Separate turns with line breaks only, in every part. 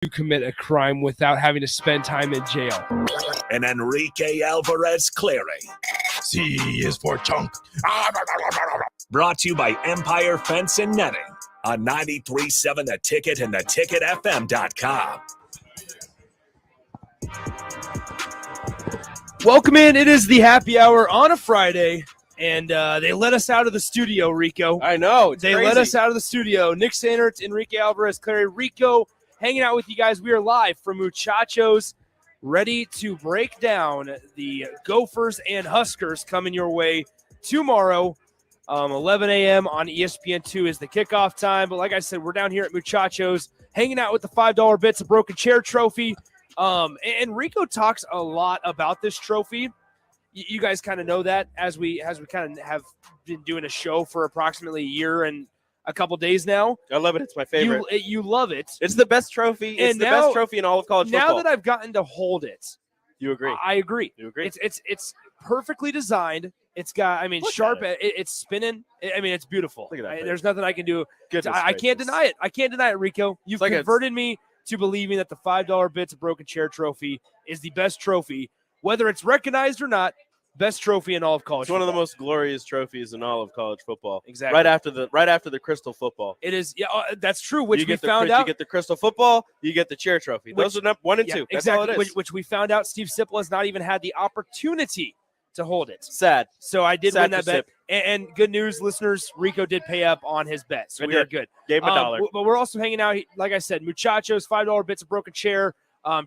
to commit a crime without having to spend time in jail.
And Enrique Alvarez Clary.
C is for chunk.
Brought to you by Empire Fence and Netting on 93.7 The Ticket and theticketfm.com.
Welcome in. It is the happy hour on a Friday, and they let us out of the studio, Rico.
I know.
They
crazy.
let us out of the studio. Nick Sandert, Enrique Alvarez, Clary, Rico, hanging out with you guys. We are live from Muchachos, ready to break down the Gophers and Huskers coming your way tomorrow. 11 a.m. on ESPN2 is the kickoff time. But like I said, we're down here at Muchachos, hanging out with the $5 Bits of Broken Chair Trophy. And Rico talks a lot about this trophy. You guys kind of know that as we kind of have been doing a show for approximately a year and a couple days now.
I love it. It's my favorite.
You love it.
It's the best trophy. It's the best trophy in all of college football.
Now that I've gotten to hold it,
you agree?
I agree.
You agree?
It's perfectly designed. It's got, sharp. It's spinning. It's beautiful.
Look at that.
There's nothing I can do.
Goodness
I can't deny it. I can't deny it, Rico. You've converted me to believing that the $5 Bits of Broken Chair Trophy is the best trophy, whether it's recognized or not. Best trophy in all of college.
It's one of the most glorious trophies in all of college football.
Exactly.
Right after the Crystal Football.
It is. Yeah, that's true. Which we found
out. You get the Crystal Football. You get the chair trophy. Those are 1 and 2. That's
exactly.
all it is.
Which we found out. Steve Sipple has not even had the opportunity to hold it.
Sad.
So I did win that bet. And good news, listeners. Rico did pay up on his bet, so we are good.
Gave him $1.
But we're also hanging out. Like I said, Muchachos, $5 Bits of Broken Chair.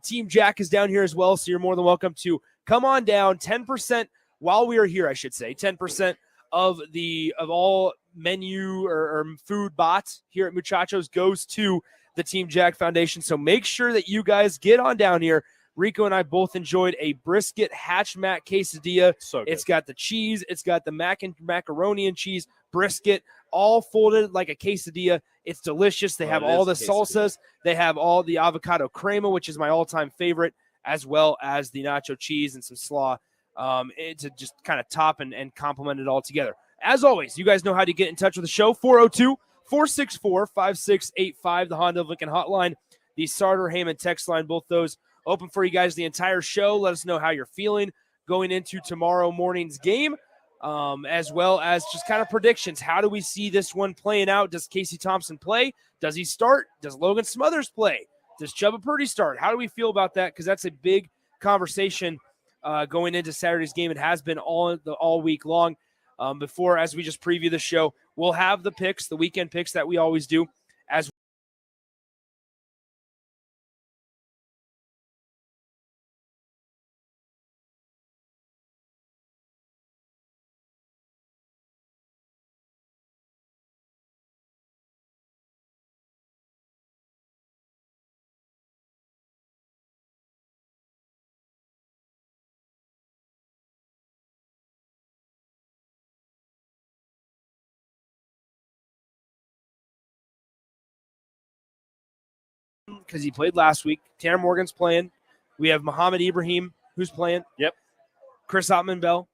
Team Jack is down here as well, so you're more than welcome to come on down. 10%. While we are here, I should say, 10% of all menu or food bought here at Muchachos goes to the Team Jack Foundation. So make sure that you guys get on down here. Rico and I both enjoyed a brisket hatch mac quesadilla.
So good.
It's got the cheese. It's got the macaroni and cheese brisket all folded like a quesadilla. It's delicious. They have all the salsas. They have all the avocado crema, which is my all-time favorite, as well as the nacho cheese and some slaw. To just kind of top and complement it all together. As always, you guys know how to get in touch with the show. 402-464-5685, the Honda of Lincoln hotline, the Sartor Heyman text line, both those open for you guys the entire show. Let us know how you're feeling going into tomorrow morning's game, as well as just kind of predictions. How do we see this one playing out? Does Casey Thompson play? Does he start? Does Logan Smothers play? Does Chubba Purdy start? How do we feel about that? Because that's a big conversation going into Saturday's game. It has been all week long. Before, as we just preview the show, we'll have the picks, the weekend picks that we always do. As because he played last week. Tanner Morgan's playing. We have Muhammad Ibrahim, who's playing.
Yep.
Chris Ottman-Bell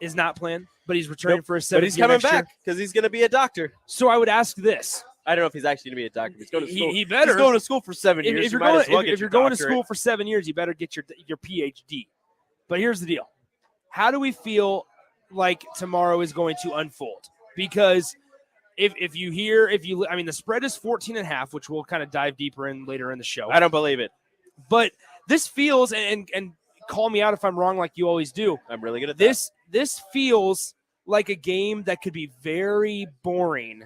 is not playing, but he's returning for his 7th year.
But he's coming back because he's going to be a doctor.
So I would ask this.
I don't know if he's actually going to be a doctor. He's going to school.
He better.
He's going to school for 7 years.
If you're going to school for 7 years, you better get your PhD. But here's the deal. How do we feel like tomorrow is going to unfold? Because the spread is 14.5, which we'll kind of dive deeper in later in the show.
I don't believe it.
But this feels, and call me out if I'm wrong like you always do.
I'm really good at
this. This feels like a game that could be very boring.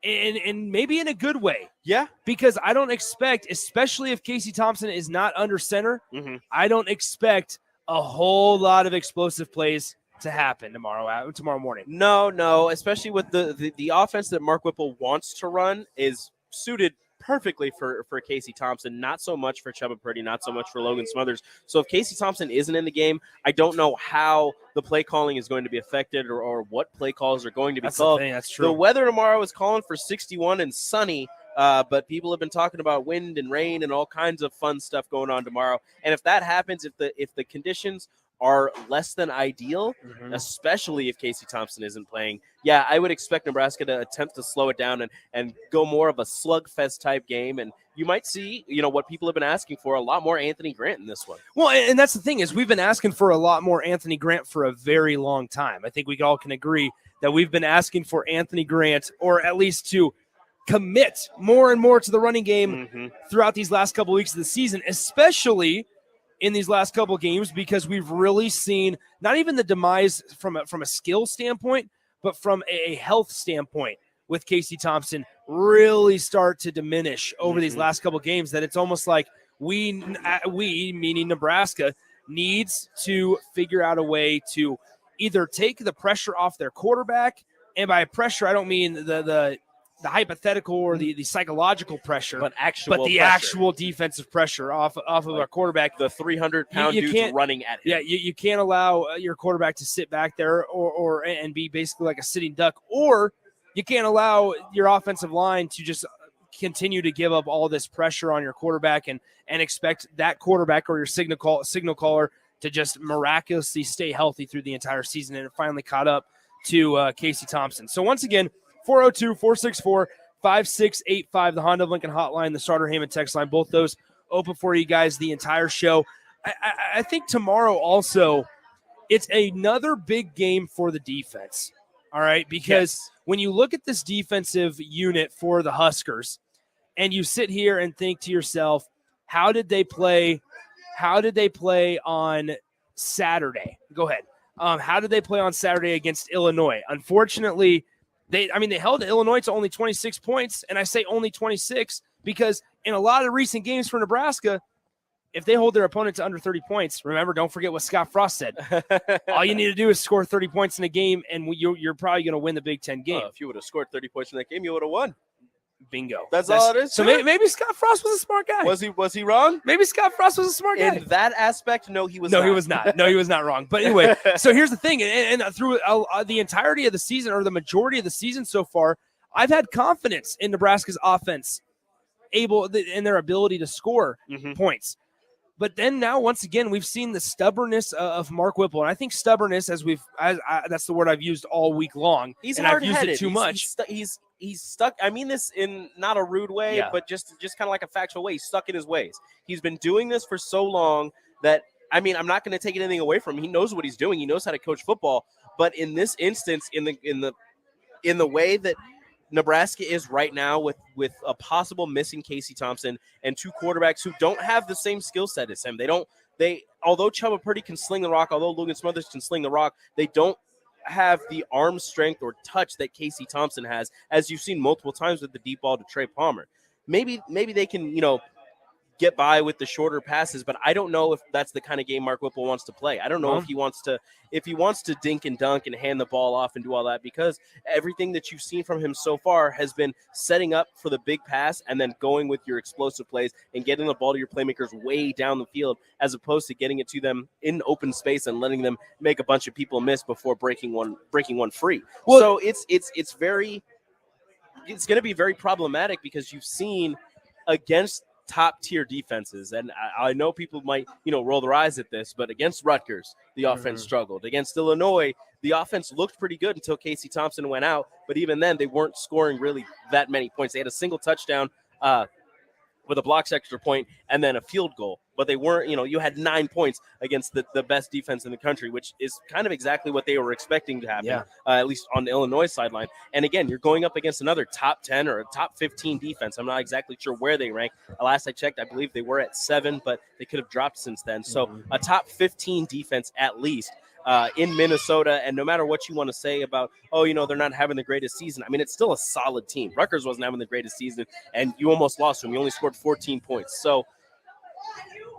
And maybe in a good way.
Yeah.
Because I don't expect, especially if Casey Thompson is not under center, I don't expect a whole lot of explosive plays to happen tomorrow morning.
No, especially with the offense that Mark Whipple wants to run is suited perfectly for Casey Thompson, not so much for Chubba Purdy, not so much for Logan Smothers. So if Casey Thompson isn't in the game, I don't know how the play calling is going to be affected or what play calls are going to be called.
That's true.
The weather tomorrow is calling for 61 and sunny, but people have been talking about wind and rain and all kinds of fun stuff going on tomorrow. And if that happens, if the conditions are less than ideal, especially if Casey Thompson isn't playing. Yeah, I would expect Nebraska to attempt to slow it down and go more of a slugfest type game. And you might see, what people have been asking for, a lot more Anthony Grant in this one.
Well, and that's the thing is we've been asking for a lot more Anthony Grant for a very long time. I think we all can agree that we've been asking for Anthony Grant, or at least to commit more and more to the running game throughout these last couple weeks of the season, especially in these last couple of games, because we've really seen not even the demise from a skill standpoint, but from a health standpoint with Casey Thompson really start to diminish over these last couple of games, that it's almost like we, meaning Nebraska, needs to figure out a way to either take the pressure off their quarterback, and by pressure, I don't mean the hypothetical or the psychological pressure,
but
the actual defensive pressure off of our quarterback.
The 300-pound dudes running at him.
Yeah, you can't allow your quarterback to sit back there or and be basically like a sitting duck, or you can't allow your offensive line to just continue to give up all this pressure on your quarterback and expect that quarterback or your signal caller to just miraculously stay healthy through the entire season. And it finally caught up to Casey Thompson. So once again, 402-464-5685, the Honda of Lincoln hotline, the Starter Heyman text line, both those open for you guys the entire show. I think tomorrow also, it's another big game for the defense, all right? Because when you look at this defensive unit for the Huskers and you sit here and think to yourself, how did they play on Saturday? Go ahead. How did they play on Saturday against Illinois? Unfortunately, they held Illinois to only 26 points, and I say only 26 because in a lot of recent games for Nebraska, if they hold their opponent to under 30 points, remember, don't forget what Scott Frost said. All you need to do is score 30 points in a game, and you're probably going to win the Big Ten game.
If you would have scored 30 points in that game, you would have won.
Bingo.
That's all it is.
So maybe Scott Frost was a smart guy.
Was he wrong?
Maybe Scott Frost was a smart guy.
In that aspect, no, he was
not.
No,
he was not. No, he was not wrong. But anyway, so here's the thing. And through the entirety of the season, or the majority of the season so far, I've had confidence in Nebraska's offense in their ability to score points. But then now, once again, we've seen the stubbornness of Mark Whipple. And I think stubbornness, that's the word I've used all week long.
He's
and I've used it too much.
He's stuck. I mean this in not a rude way, but just kind of like a factual way. He's stuck in his ways. He's been doing this for so long that, I'm not going to take anything away from him. He knows what he's doing. He knows how to coach football. But in this instance, in the way that Nebraska is right now, with a possible missing Casey Thompson and two quarterbacks who don't have the same skill set as him. Although Chubba Purdy can sling the rock, although Logan Smothers can sling the rock, they don't have the arm strength or touch that Casey Thompson has, as you've seen multiple times with the deep ball to Trey Palmer. Maybe they can, get by with the shorter passes, but I don't know if that's the kind of game Mark Whipple wants to play. I don't know if he wants to dink and dunk and hand the ball off and do all that, because everything that you've seen from him so far has been setting up for the big pass and then going with your explosive plays and getting the ball to your playmakers way down the field, as opposed to getting it to them in open space and letting them make a bunch of people miss before breaking one free. Well, so it's going to be very problematic, because you've seen against top tier defenses, and I know people might roll their eyes at this, but against Rutgers the offense struggled. Against Illinois the offense looked pretty good until Casey Thompson went out, but even then they weren't scoring really that many points. They had a single touchdown with a blocks extra point and then a field goal, but they weren't, you had 9 points against the best defense in the country, which is kind of exactly what they were expecting to happen, at least on the Illinois sideline. And again, you're going up against another top 10 or a top 15 defense. I'm not exactly sure where they rank. Last I checked, I believe they were at 7, but they could have dropped since then. So a top 15 defense at least in Minnesota. And no matter what you want to say about, they're not having the greatest season, it's still a solid team. Rutgers wasn't having the greatest season, and you almost lost to them. You only scored 14 points. So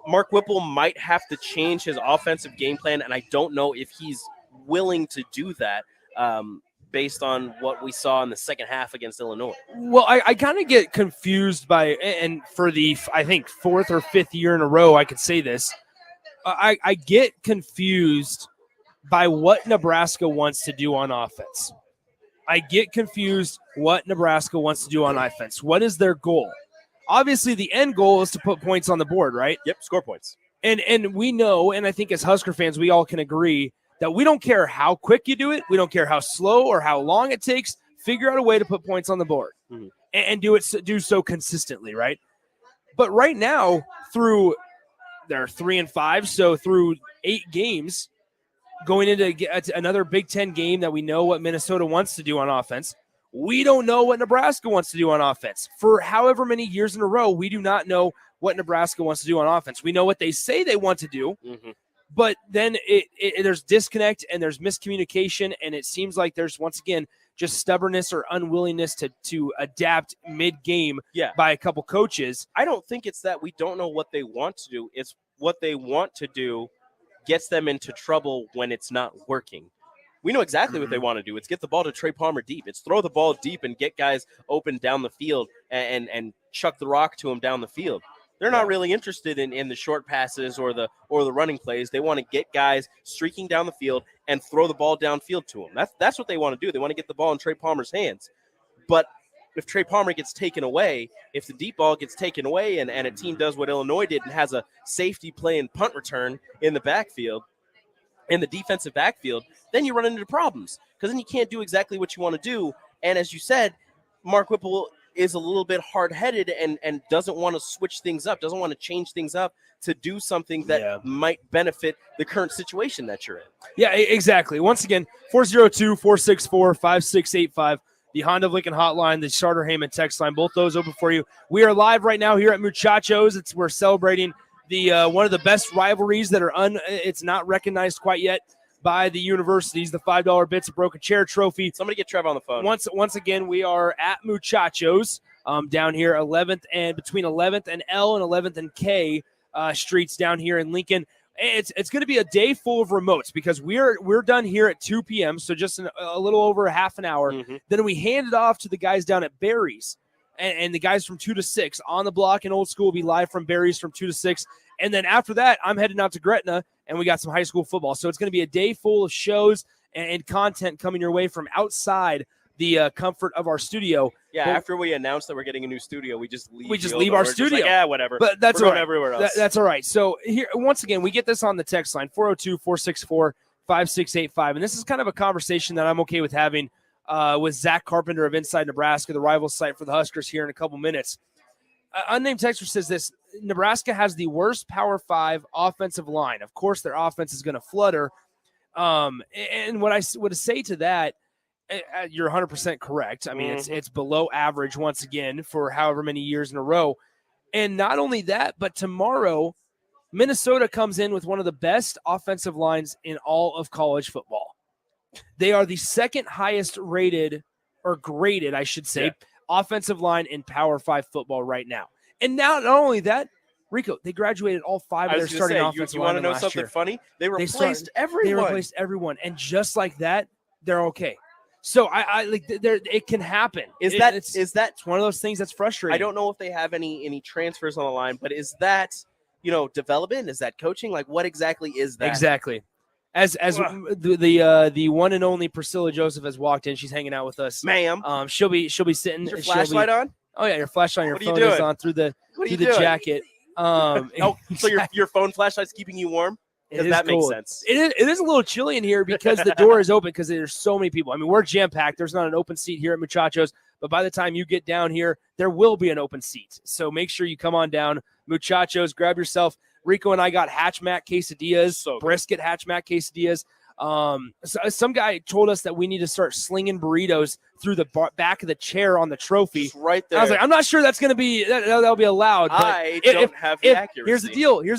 Mark Whipple might have to change his offensive game plan, and I don't know if he's willing to do that based on what we saw in the second half against Illinois.
Well, I kind of get confused by, and for the, I think, 4th or 5th year in a row, I could say this, I get confused by what Nebraska wants to do on offense. I get confused what Nebraska wants to do on offense. What is their goal? Obviously, the end goal is to put points on the board, right?
Yep, score points.
And we know, and I think as Husker fans, we all can agree that we don't care how quick you do it. We don't care how slow or how long it takes. Figure out a way to put points on the board and do so consistently, right? But right now, they're 3-5, so through 8 games, going into another Big Ten game that we know what Minnesota wants to do on offense. We don't know what Nebraska wants to do on offense. For however many years in a row, we do not know what Nebraska wants to do on offense. We know what they say they want to do, but then there's disconnect and there's miscommunication, and it seems like there's, once again, just stubbornness or unwillingness to adapt mid-game by a couple coaches.
I don't think it's that we don't know what they want to do. It's what they want to do gets them into trouble when it's not working. We know exactly what they want to do. It's get the ball to Trey Palmer deep. It's throw the ball deep and get guys open down the field and chuck the rock to them down the field. They're not really interested in the short passes or the running plays. They want to get guys streaking down the field and throw the ball downfield to them. That's what they want to do. They want to get the ball in Trey Palmer's hands. But if Trey Palmer gets taken away, if the deep ball gets taken away and a team does what Illinois did and has a safety play and punt return in the backfield, in the defensive backfield, then you run into problems because then you can't do exactly what you want to do. And as you said, Mark Whipple is a little bit hard-headed and doesn't want to switch things up, doesn't want to change things up to do something that might benefit the current situation that you're in.
Yeah, exactly. Once again, 402-464-5685, the Honda of Lincoln hotline, the Charter Heyman text line, both those open for you. We are live right now here at Muchachos. We're celebrating the one of the best rivalries that are it's not recognized quite yet by the universities, the $5 Bits of Broken Chair Trophy.
Somebody get Trev on the phone.
Once again, we are at Muchachos down here, 11th and between 11th and L and 11th and K streets down here in Lincoln. It's going to be a day full of remotes because we're done here at 2 p.m., so just a little over a half an hour. Then we hand it off to the guys down at Barry's. And the guys from 2 to 6 on the block and Old School will be live from Barry's from 2 to 6. And then after that, I'm heading out to Gretna, and we got some high school football. So it's going to be a day full of shows and content coming your way from outside the comfort of our studio.
Yeah, after we announced that we're getting a new studio, we just leave
our studio.
Like, yeah, whatever.
But that's all right.
Everywhere else.
That's all right. So here, once again, we get this on the text line, 402-464-5685. And this is kind of a conversation that I'm okay with having with Zach Carpenter of Inside Nebraska, the rival site for the Huskers, here in a couple minutes. Unnamed texter says this: Nebraska has the worst Power 5 offensive line. Of course, their offense is going to flutter. And what I would say to that, you're 100% correct. I mean, it's below average once again for however many years in a row. And not only that, but tomorrow, Minnesota comes in with one of the best offensive lines in all of college football. They are the second highest rated or graded, I should say, offensive line in Power 5 football right now. And now, not only that, Rico, they graduated all 5 of their starting offensive linemen last year. You want to know something
funny? They replaced everyone.
They replaced everyone. And just like that, they're okay. So I like it can happen. It's one of those things that's frustrating.
I don't know if they have any transfers on the line, but is that, development? Is that coaching? Like, what exactly is that?
Exactly. As the one and only Priscilla Joseph has walked in, she's hanging out with us,
ma'am.
She'll be sitting.
Is your flashlight on?
Oh yeah, your flashlight on your phone is on through the jacket.
So your phone flashlight's keeping you warm. That makes sense.
It is a little chilly in here because the door is open because there's so many people. I mean, we're jam-packed. There's not an open seat here at Muchachos, but by the time you get down here, there will be an open seat. So make sure you come on down. Muchachos, grab yourself. Rico and I got hatchmack quesadillas, brisket hatchmack quesadillas. Some guy told us that we need to start slinging burritos through the back of the chair on the trophy.
Just right there.
I was like, I'm not sure that's going to be that'll be allowed. But
I don't have the accuracy.
Here's the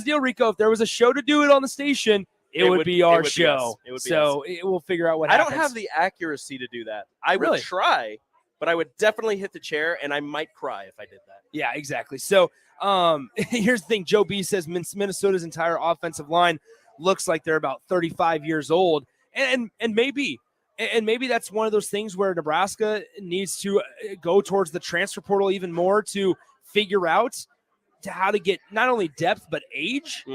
deal, Rico. If there was a show to do it on the station, it would be our show. We'll figure out what happens.
I don't have the accuracy to do that. I would try, but I would definitely hit the chair, and I might cry if I did that.
Yeah, exactly. So here's the thing. Joe B says Minnesota's entire offensive line looks like they're about 35 years old, and maybe that's one of those things where Nebraska needs to go towards the transfer portal even more to figure out how to get not only depth but age.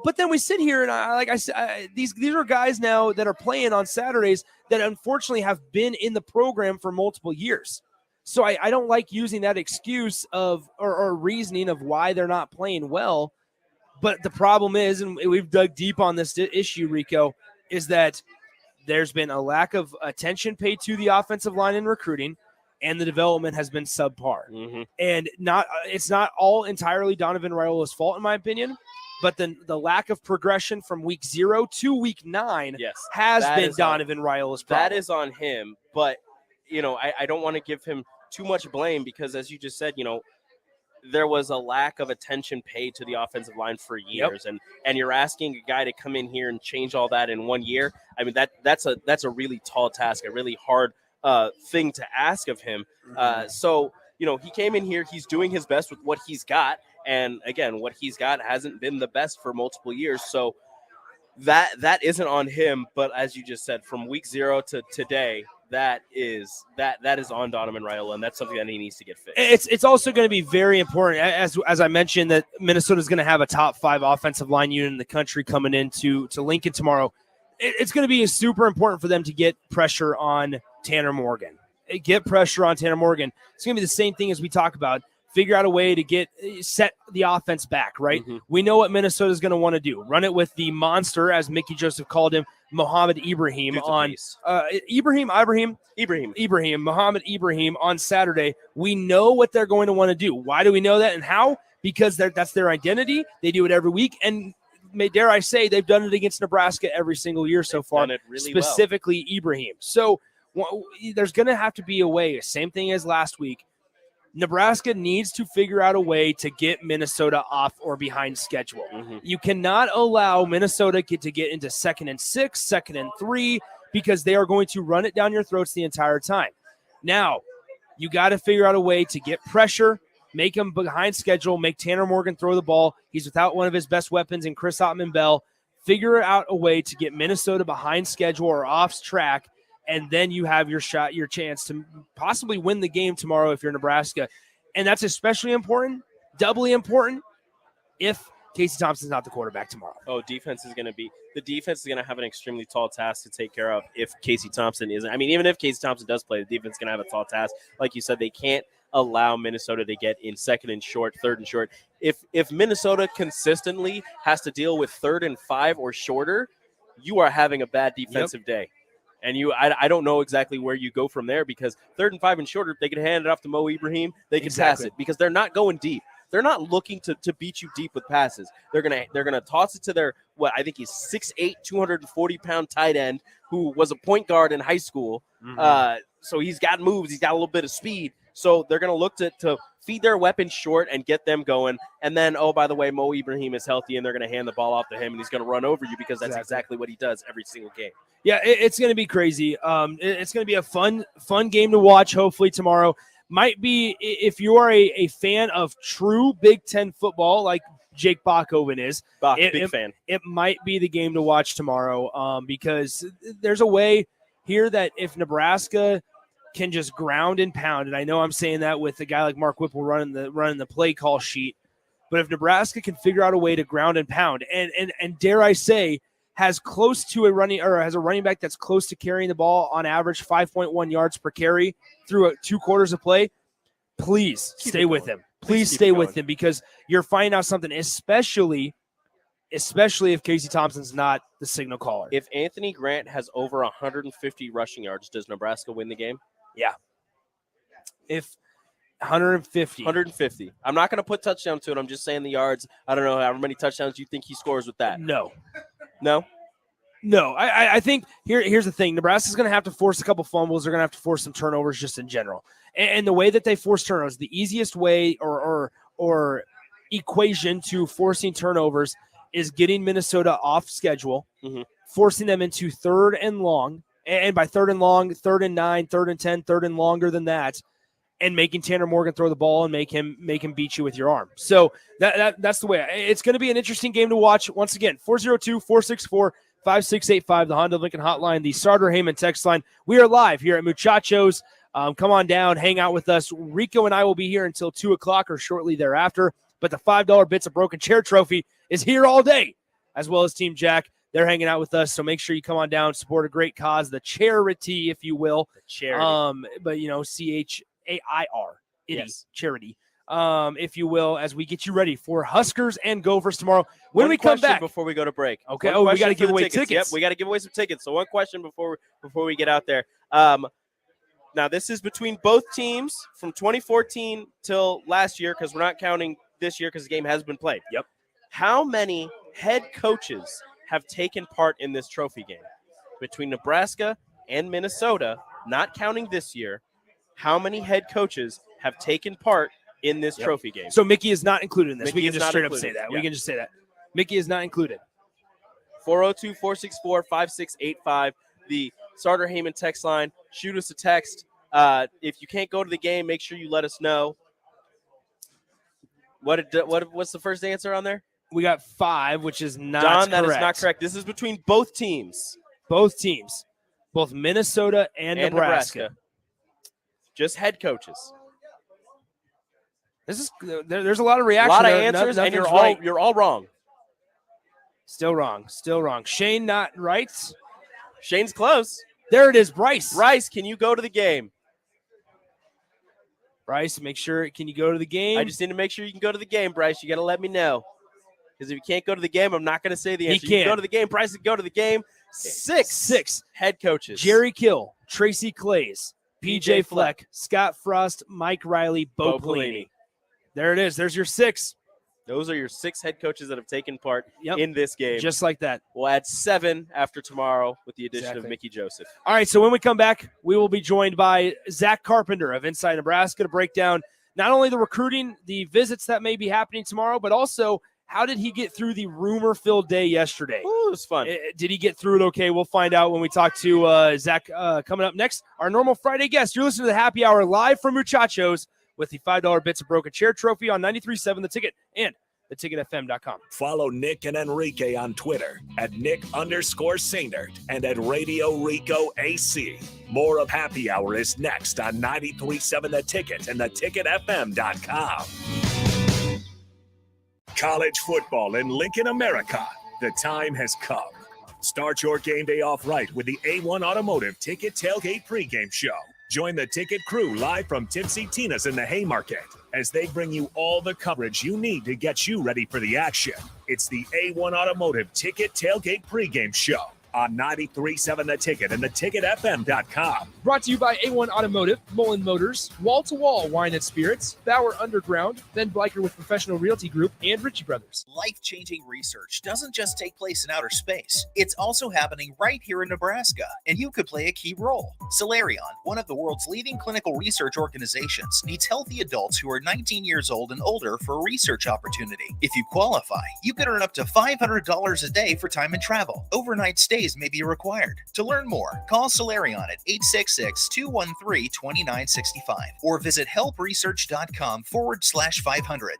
But then we sit here and like I said, these are guys now that are playing on Saturdays that unfortunately have been in the program for multiple years. So I don't like using that excuse of or reasoning of why they're not playing well. But the problem is, and we've dug deep on this issue, Rico, is that there's been a lack of attention paid to the offensive line in recruiting, and the development has been subpar.
Mm-hmm.
And it's not all entirely Donovan Raiola's fault, in my opinion, but the lack of progression from week 0 to week 9 has been Donovan Raiola's problem.
That is on him, but I don't want to give him too much blame because, as you just said, there was a lack of attention paid to the offensive line for years, and you're asking a guy to come in here and change all that in 1 year. I mean, that's a really tall task, a really hard thing to ask of him. So he came in here, he's doing his best with what he's got, and again, what he's got hasn't been the best for multiple years. So that isn't on him, but as you just said, from week 0 to today, that is on Donovan Raiola, and that's something that he needs to get fixed.
It's also going to be very important, as I mentioned, that Minnesota's going to have a top 5 offensive line unit in the country coming into Lincoln tomorrow. It's going to be super important for them to get pressure on Tanner Morgan. Get pressure on Tanner Morgan. It's going to be the same thing as we talk about. Figure out a way to set the offense back, right?
Mm-hmm.
We know what Minnesota's going to want to do. Run it with the monster, as Mickey Joseph called him, Mohamed Ibrahim Mohamed Ibrahim on Saturday. We know what they're going to want to do. Why do we know that and how? Because that's their identity. They do it every week, and dare I say, they've done it against Nebraska every single year so far,
really
specifically well. Ibrahim. So there's going to have to be a way, same thing as last week. Nebraska needs to figure out a way to get Minnesota off or behind schedule.
Mm-hmm.
You cannot allow Minnesota to get into 2nd and 6, 2nd and 3, because they are going to run it down your throats the entire time. Now, you got to figure out a way to get pressure, make them behind schedule, make Tanner Morgan throw the ball. He's without one of his best weapons in Chris Ottman-Bell. Figure out a way to get Minnesota behind schedule or off track, and then you have your chance to possibly win the game tomorrow if you're Nebraska. And that's especially important, doubly important, if Casey Thompson's not the quarterback tomorrow.
The defense is going to have an extremely tall task to take care of if Casey Thompson isn't. I mean, even if Casey Thompson does play, the defense is going to have a tall task. Like you said, they can't allow Minnesota to get in 2nd and short, 3rd and short. If Minnesota consistently has to deal with 3rd and 5 or shorter, you are having a bad defensive day. And I don't know exactly where you go from there, because 3rd and 5 and shorter, they can hand it off to Mo Ibrahim. They can pass it because they're not going deep. They're not looking to beat you deep with passes. They're gonna toss it to their I think he's 6'8", 240-pound tight end who was a point guard in high school.
Mm-hmm.
So he's got moves. He's got a little bit of speed. So they're gonna look to feed their weapons short and get them going. And then, by the way, Mo Ibrahim is healthy, and they're gonna hand the ball off to him, and he's gonna run over you because that's exactly what he does every single game.
Yeah, it's going to be crazy. It's going to be a fun game to watch, hopefully, tomorrow. Might be, if you are a fan of true Big Ten football, like Jake Bachhoven is,
big fan.
It might be the game to watch tomorrow, because there's a way here that if Nebraska can just ground and pound, and I know I'm saying that with a guy like Mark Whipple running the play call sheet, but if Nebraska can figure out a way to ground and pound, and dare I say, has a running back that's close to carrying the ball on average 5.1 yards per carry through 2 quarters of play, please stay with him. Please stay with him, because you're finding out something, especially if Casey Thompson's not the signal caller.
If Anthony Grant has over 150 rushing yards, does Nebraska win the game?
Yeah. If 150.
I'm not going to put touchdown to it. I'm just saying the yards. I don't know how many touchdowns you think he scores with that.
No. I think here's the thing. Nebraska's going to have to force a couple fumbles. They're going to have to force some turnovers just in general. And the way that they force turnovers, the easiest way or equation to forcing turnovers is getting Minnesota off schedule, forcing them into 3rd and long. And by 3rd and long, 3rd and 9, 3rd and 10, 3rd and longer than that, and making Tanner Morgan throw the ball and make him beat you with your arm. So that's the way. It's going to be an interesting game to watch. Once again, 402-464-5685, the Honda Lincoln Hotline, the Starter Heyman text line. We are live here at Muchachos. Come on down, hang out with us. Rico and I will be here until 2 o'clock or shortly thereafter. But the $5 Bits of Broken Chair Trophy is here all day, as well as Team Jack. They're hanging out with us, so make sure you come on down, support a great cause, the charity, if you will.
The charity.
But, CHAIR,
yes.
Charity. if you will, as we get you ready for Huskers and Gophers tomorrow. When we come back,
before we go to break.
Okay. Oh, we got to give away tickets.
Yep, we got to give away some tickets. So one question before we get out there. Now this is between both teams from 2014 till last year, because we're not counting this year because the game has been played.
Yep.
How many head coaches have taken part in this trophy game between Nebraska and Minnesota? Not counting this year. How many head coaches have taken part in this trophy game?
So Mickey is not included in this.
Mickey
we can just straight up say
included.
that.
Yeah.
We can just say that. Mickey is not included.
402-464-5685. The Starter Heyman text line. Shoot us a text. If you can't go to the game, make sure you let us know. What's the first answer on there?
We got 5, which is not
John,
correct.
that is not correct. This is between both teams.
Both teams. Both Minnesota and Nebraska.
Just head coaches.
This is there's a lot of reaction.
A lot of
there.
answers, and
Nothing's
you're all wrong.
Still wrong. Shane not right.
Shane's close.
There it is, Bryce.
Bryce, can you go to the game?
Bryce, make sure. Can you go to the game?
I just need to make sure you can go to the game, Bryce. You got to let me know. Because if you can't go to the game, I'm not going to say the answer. You can go to the game. Bryce can go to the game. Six head coaches.
Jerry Kill, Tracy Clays, PJ Fleck, Scott Frost, Mike Riley, Bo Pelini. There it is. There's your 6.
Those are your 6 head coaches that have taken part in this game.
Just like that.
We'll add 7 after tomorrow with the addition of Mickey Joseph.
All right, so when we come back, we will be joined by Zach Carpenter of Inside Nebraska to break down not only the recruiting, the visits that may be happening tomorrow, but also how did he get through the rumor-filled day yesterday?
Ooh, it was fun.
Did he get through it okay? We'll find out when we talk to Zach coming up next. Our normal Friday guest. You're listening to the Happy Hour live from Muchachos with the $5 Bits of Broken Chair Trophy on 93.7 The Ticket and theticketfm.com.
Follow Nick and Enrique on Twitter at Nick_Sainert and at Radio Rico AC. More of Happy Hour is next on 93.7 The Ticket and theticketfm.com. College football in Lincoln, America. The time has come. Start your game day off right with the A1 Automotive Ticket Tailgate pregame show. Join the Ticket crew live from Tipsy Tina's in the Haymarket as they bring you all the coverage you need to get you ready for the action. It's the A1 Automotive Ticket Tailgate pregame show on 93.7 The Ticket and theticketfm.com.
Brought to you by A1 Automotive, Mullen Motors, Wall to Wall Wine and Spirits, Bauer Underground, Ben Bleicher with Professional Realty Group, and Ritchie Brothers.
Life-changing research doesn't just take place in outer space. It's also happening right here in Nebraska, and you could play a key role. Solarion, one of the world's leading clinical research organizations, needs healthy adults who are 19 years old and older for a research opportunity. If you qualify, you could earn up to $500 a day for time and travel. Overnight stays may be required. To learn more, call Solarion at 866-213-2965 or visit helpresearch.com/500.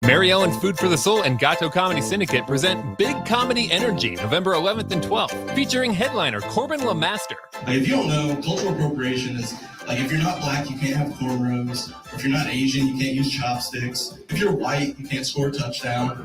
Mary Ellen's Food for the Soul and Gato Comedy Syndicate present Big Comedy Energy November 11th and 12th, featuring headliner Corbin LeMaster.
If you don't know, cultural appropriation is like if you're not black, you can't have cornrows. If you're not Asian, you can't use chopsticks. If you're white, you can't score a touchdown.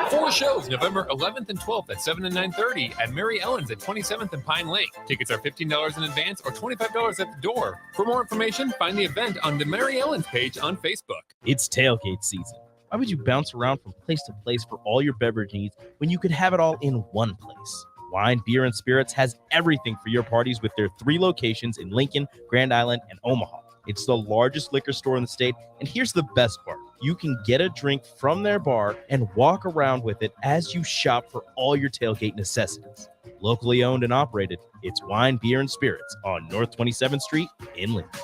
4 shows November 11th and 12th at 7 and 9:30 at Mary Ellen's at 27th and Pine Lake. Tickets are $15 in advance or $25 at the door. For more information, find the event on the Mary Ellen's page on Facebook.
It's tailgate season. Why would you bounce around from place to place for all your beverage needs when you could have it all in one place? Wine, Beer, and Spirits has everything for your parties with their 3 locations in Lincoln, Grand Island, and Omaha. It's the largest liquor store in the state, and here's the best part. You can get a drink from their bar and walk around with it as you shop for all your tailgate necessities. Locally owned and operated, it's Wine, Beer, and Spirits on North 27th Street in Lincoln.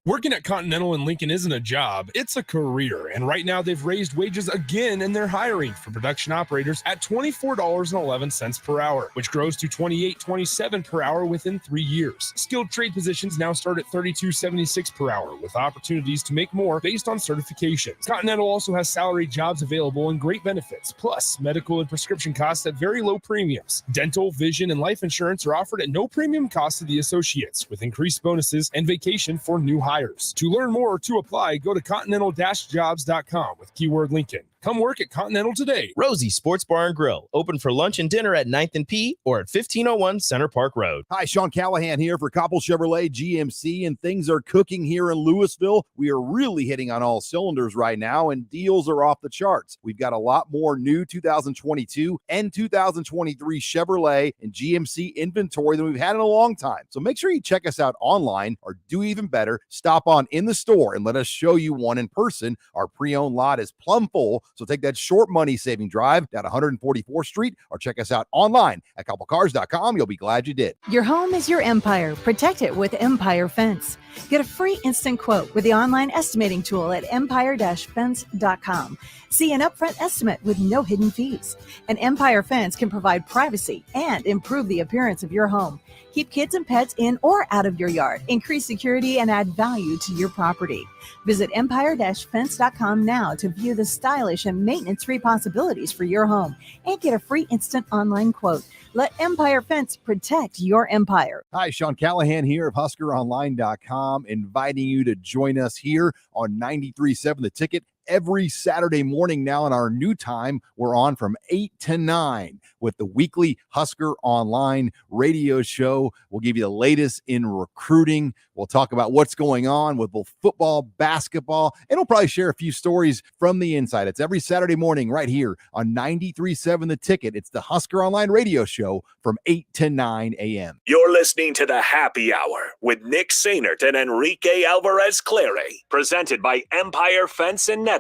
Working at Continental in Lincoln isn't a job, it's a career. And right now they've raised wages again and they're hiring for production operators at $24.11 per hour, which grows to $28.27 per hour within 3 years. Skilled trade positions now start at $32.76 per hour with opportunities to make more based on certifications. Continental also has salary jobs available and great benefits, plus medical and prescription costs at very low premiums. Dental, vision, and life insurance are offered at no premium cost to the associates with increased bonuses and vacation for new hires. To learn more or to apply, go to continental-jobs.com with keyword Lincoln. Come work at Continental today.
Rosie Sports Bar and Grill, open for lunch and dinner at 9th and P or at 1501 Center Park Road.
Hi, Sean Callahan here for Koppel Chevrolet GMC, and things are cooking here in Louisville. We are really hitting on all cylinders right now, and deals are off the charts. We've got a lot more new 2022 and 2023 Chevrolet and GMC inventory than we've had in a long time. So make sure you check us out online, or do even better, stop on in the store and let us show you one in person. Our pre-owned lot is plumb full, so take that short money-saving drive down 144th Street, or check us out online at koppelcars.com. You'll be glad you did.
Your home is your empire. Protect it with Empire Fence. Get a free instant quote with the online estimating tool at empire-fence.com. See an upfront estimate with no hidden fees. An Empire Fence can provide privacy and improve the appearance of your home. Keep kids and pets in or out of your yard. Increase security and add value to your property. Visit empire-fence.com now to view the stylish and maintenance-free possibilities for your home and get a free instant online quote. Let Empire Fence protect your empire.
Hi, Sean Callahan here of HuskerOnline.com, inviting you to join us here on 93.7 The Ticket every Saturday morning. Now in our new time, we're on from 8 to 9 with the weekly Husker Online radio show. We'll give you the latest in recruiting. We'll talk about what's going on with both football, basketball, and we'll probably share a few stories from the inside. It's every Saturday morning right here on 93.7 The Ticket. It's the Husker Online radio show from 8 to 9 a.m.
You're listening to the Happy Hour with Nick Sainert and Enrique Alvarez Clary, presented by Empire Fence and Netting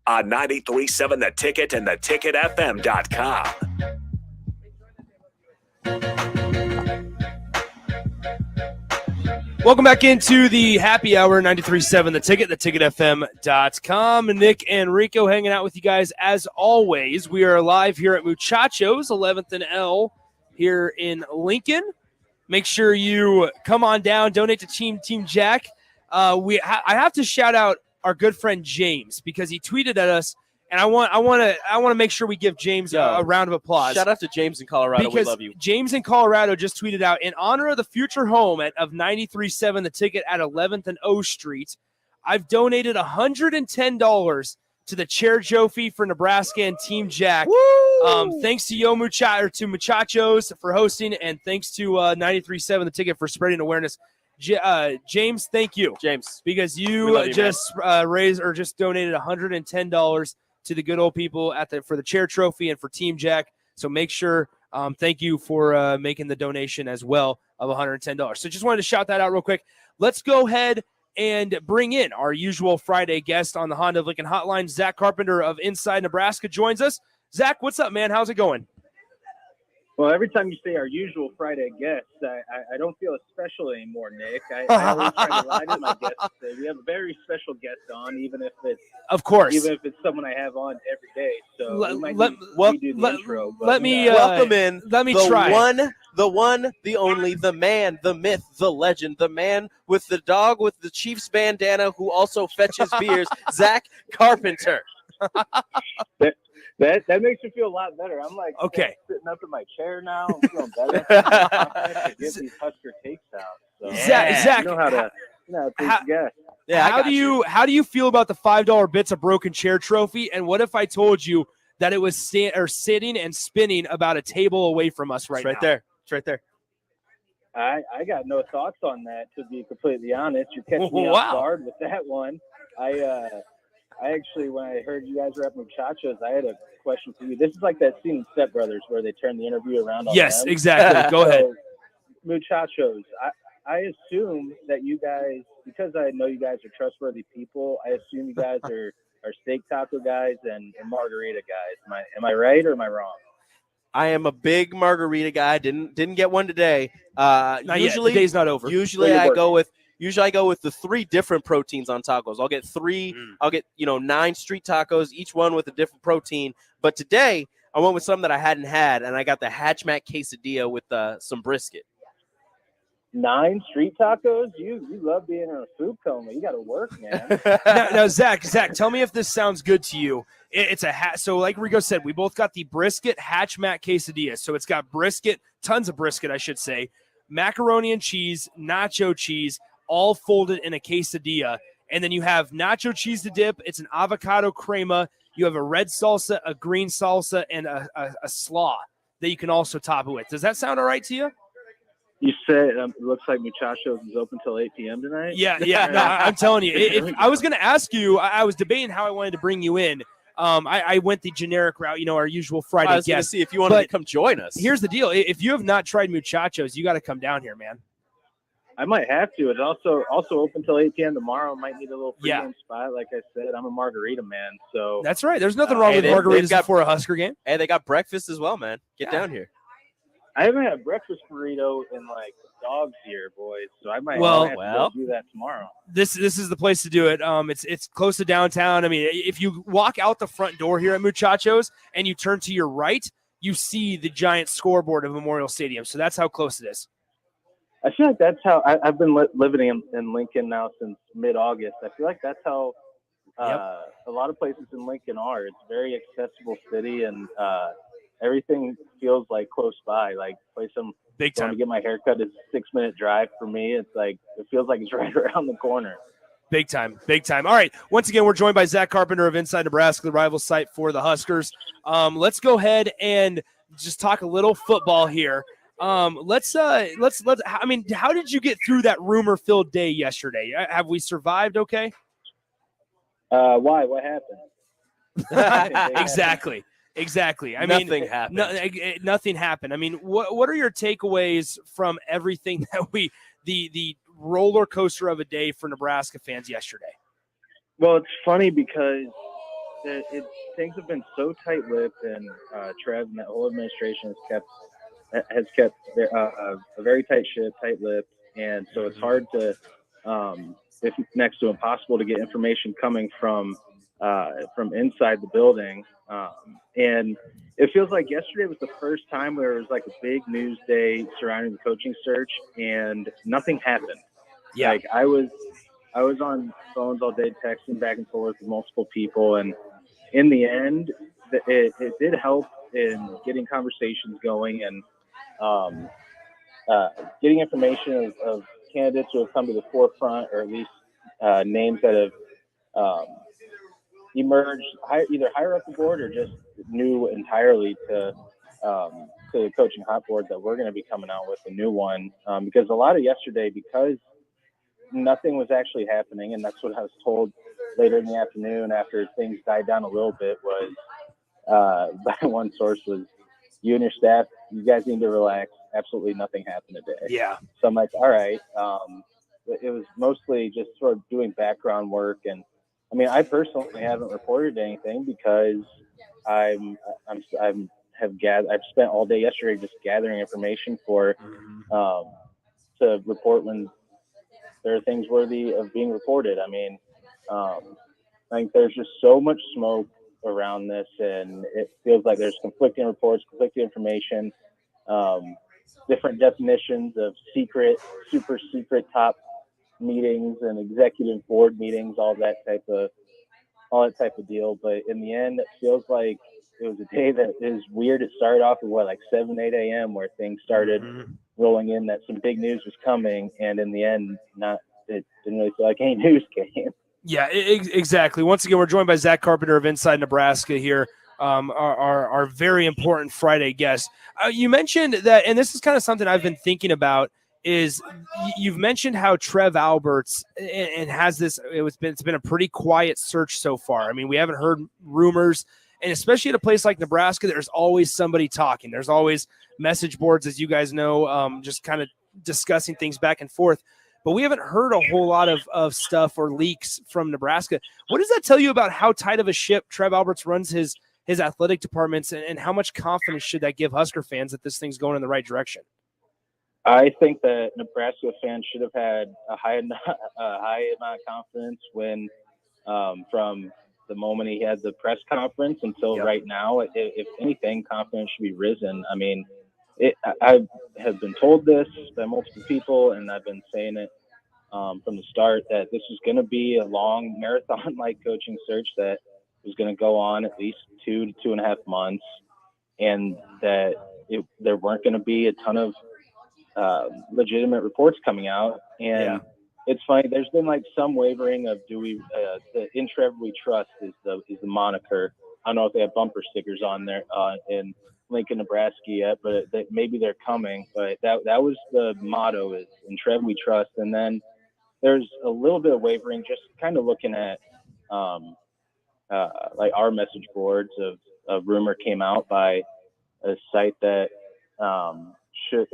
on 93.7 The Ticket and theticketfm.com.
Welcome back into the Happy Hour, 93.7 The Ticket, theticketfm.com. Nick and Rico hanging out with you guys as always. We are live here at Muchachos, 11th and L here in Lincoln. Make sure you come on down, donate to Team Jack. I have to shout out our good friend James because he tweeted at us, and I want to make sure we give James a round of applause.
Shout out to James in Colorado.
Because
we love you.
James in Colorado just tweeted out, in honor of the future home of 93.7 The Ticket at 11th and O Street, I've donated $110 to the chair trophy for Nebraska and Team Jack. Thanks to Muchachos for hosting, and thanks to 93.7 The Ticket for spreading awareness. James, thank you,
James,
because you just donated $110 to the good old people for the chair trophy and for Team Jack. So make sure, thank you for making the donation as well of $110. So just wanted to shout that out real quick. Let's go ahead and bring in our usual Friday guest on the Honda of Lincoln Hotline. Zach Carpenter of Inside Nebraska joins us. Zach, what's up, man? How's it going?
Well, every time you say our usual Friday guest, I don't feel as special anymore, Nick. I always try to lie to my guests. We have a very special guest on, even if it's someone I have on every day. So we do the intro.
Let me welcome in.
Let me
the
try.
The one, the only, the man, the myth, the legend, the man with the dog with the Chiefs bandana who also fetches beers, Zach Carpenter.
That makes me feel a lot better. I'm like sitting up in my chair now. I'm feeling better. Get these Husker takes out. So,
Zach,
you know how to guess.
Yeah, how do you feel about the $5 bits of broken chair trophy? And what if I told you that it was sitting and spinning about a table away from us right now?
It's right there.
I got no thoughts on that, to be completely honest. You're catching me off guard with that one. I actually, when I heard you guys were at Muchachos, I had a question for you. This is like that scene in Step Brothers where they turn the interview around on
Yes,
them.
exactly. Go ahead.
Muchachos, I assume that you guys, because I know you guys are trustworthy people, I assume you guys are steak taco guys and margarita guys. Am I right or am I wrong?
I am a big margarita guy. Didn't get one today.
Not
usually
yet. The day's not over.
Usually I go with the 3 different proteins on tacos. I'll get 3. I'll get 9 street tacos, each one with a different protein. But today I went with some that I hadn't had, and I got the Hatchback quesadilla with some brisket. 9 street tacos? You love being in a food coma. You got to work, man.
now, Zach, tell me if this sounds good to you. It's so like Rico said, we both got the brisket Hatchback quesadilla. So it's got brisket, tons of brisket, I should say, macaroni and cheese, nacho cheese, all folded in a quesadilla. And then you have nacho cheese to dip. It's an avocado crema. You have a red salsa, a green salsa, and a slaw that you can also top it with. Does that sound all right to you?
You said it looks like Muchachos is open till 8 p.m. tonight?
Yeah. No, I'm telling you. If I was going to ask you, I was debating how I wanted to bring you in. I went the generic route, our usual Friday
I was going to
guest.
see if you wanted to come join us.
Here's the deal. If you have not tried Muchachos, you got to come down here, man.
I might have to. It's also open till 8 p.m. tomorrow. Might need a little pregame spot. Like I said, I'm a margarita man. So
that's right. There's nothing wrong with margaritas before a Husker game.
Hey, they got breakfast as well, man. Get down here.
I haven't had breakfast burrito in like dog's year, boys. So I might have to go do that tomorrow.
This is the place to do it. It's close to downtown. I mean, if you walk out the front door here at Muchachos and you turn to your right, you see the giant scoreboard of Memorial Stadium. So that's how close it is.
I feel like that's how I've been living in Lincoln now since mid-August. I feel like that's how a lot of places in Lincoln are. It's a very accessible city, and everything feels like close by. Like place I'm
big time
going to get my haircut is a 6-minute drive for me. It's like it feels like it's right around the corner.
Big time. All right. Once again, we're joined by Zach Carpenter of Inside Nebraska, the rival site for the Huskers. Let's go ahead and just talk a little football here. Let's. I mean, how did you get through that rumor-filled day yesterday? Have we survived? Okay.
Why? What happened?
Exactly. I
mean,
nothing happened. I mean, what are your takeaways from everything that the roller coaster of a day for Nebraska fans yesterday?
Well, it's funny because things have been so tight-lipped, and Trev and the whole administration has kept a very tight ship, tight-lipped, and so it's hard to, it's next to impossible to get information coming from inside the building. And it feels like yesterday was the first time where it was like a big news day surrounding the coaching search, and nothing happened.
Yeah.
Like I was on phones all day, texting back and forth with multiple people, and in the end, it did help in getting conversations going and getting information of candidates who have come to the forefront, or at least names that have emerged either higher up the board or just new entirely to the coaching hot board that we're going to be coming out with a new one. Because a lot of yesterday, because nothing was actually happening, and that's what I was told later in the afternoon after things died down a little bit, was by one source was, you and your staff, you guys need to relax. Absolutely nothing happened today.
Yeah.
So I'm like, all right. It was mostly just sort of doing background work. And I mean, I personally haven't reported anything because I've spent all day yesterday just gathering information for to report when there are things worthy of being reported. I mean, I think there's just so much smoke around this, and it feels like there's conflicting reports, conflicting information, different definitions of secret, super secret top meetings and executive board meetings, all that type of deal. But in the end, it feels like it was a day that is weird. It started off at like 7, 8 a.m. where things started rolling in that some big news was coming, and in the end, it didn't really feel like any news came.
Yeah, exactly. Once again, we're joined by Zach Carpenter of Inside Nebraska here, our very important Friday guest. You mentioned that, and this is kind of something I've been thinking about, is you've mentioned how Trev Alberts and has this, it's been a pretty quiet search so far. I mean, we haven't heard rumors, and especially at a place like Nebraska, there's always somebody talking. There's always message boards, as you guys know, just kind of discussing things back and forth. But we haven't heard a whole lot of stuff or leaks from Nebraska. What does that tell you about how tight of a ship Trev Alberts runs his athletic departments, and how much confidence should that give Husker fans that this thing's going in the right direction?
I think that Nebraska fans should have had a high amount of confidence when, from the moment he had the press conference until right now. If anything, confidence should be risen. I mean, I have been told this by multiple people, and I've been saying it from the start, that this is going to be a long marathon-like coaching search that is going to go on at least 2 to 2.5 months, and that there weren't going to be a ton of legitimate reports coming out. And it's funny. There's been like some wavering of the "In Trev We Trust" is the moniker. I don't know if they have bumper stickers on there in Lincoln, Nebraska yet, but maybe they're coming. But that was the motto, is "In Trev We Trust." And then there's a little bit of wavering, just kind of looking at like our message boards of a rumor came out by a site that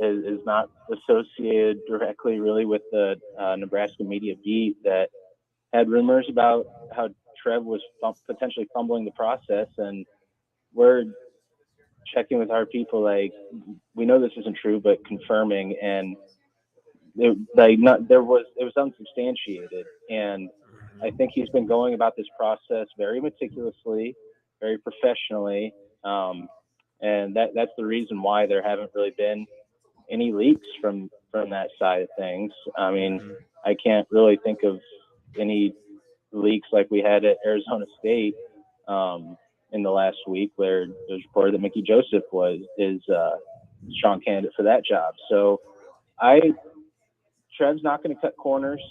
is not associated directly really with the Nebraska media beat, that had rumors about how Trev was potentially fumbling the process. And we're checking with our people, like, we know this isn't true, but confirming. And it was unsubstantiated. And I think he's been going about this process very meticulously, very professionally. And that's the reason why there haven't really been any leaks from that side of things. I mean, I can't really think of any leaks like we had at Arizona State in the last week, where it was reported that Mickey Joseph is strong candidate for that job. So Trev's not going to cut corners.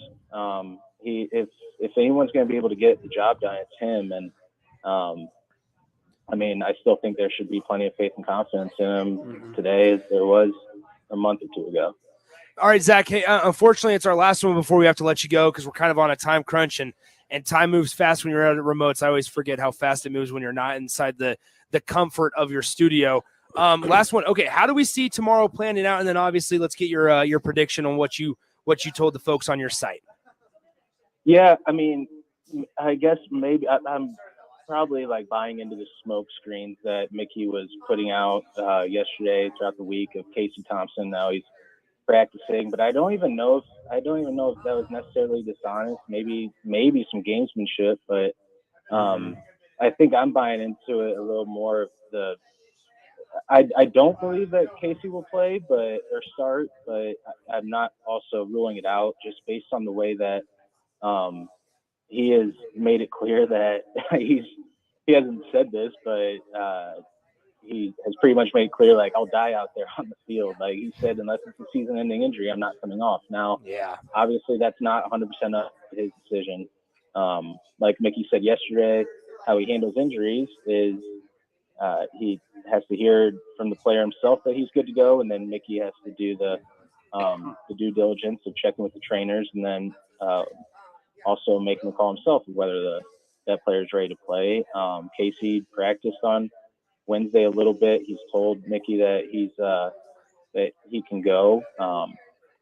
If anyone's going to be able to get the job done, it's him. And I mean, I still think there should be plenty of faith and confidence in him today, as there was a month or two ago.
All right, Zach. Hey, unfortunately, it's our last one before we have to let you go, because we're kind of on a time crunch, and time moves fast when you're out at remotes. I always forget how fast it moves when you're not inside the comfort of your studio. Last one. Okay, how do we see tomorrow planning out? And then obviously, let's get your prediction on what you told the folks on your site.
Yeah, I mean, I guess maybe I'm probably like buying into the smoke screens that Mickey was putting out yesterday throughout the week of Casey Thompson. Now he's practicing, but I don't even know if that was necessarily dishonest. Maybe some gamesmanship, but I think I'm buying into it a little more of the. I don't believe that Casey will play, or start, but I'm not also ruling it out just based on the way that he has made it clear that he hasn't said this, but he has pretty much made it clear, like, I'll die out there on the field. Like he said, unless it's a season-ending injury, I'm not coming off. Now, obviously that's not 100% of his decision. Like Mickey said yesterday, how he handles injuries is he has to hear from the player himself that he's good to go, and then Mickey has to do the due diligence of checking with the trainers, and then also making the call himself of whether that player is ready to play. Casey practiced on Wednesday a little bit. He's told Mickey that that he can go.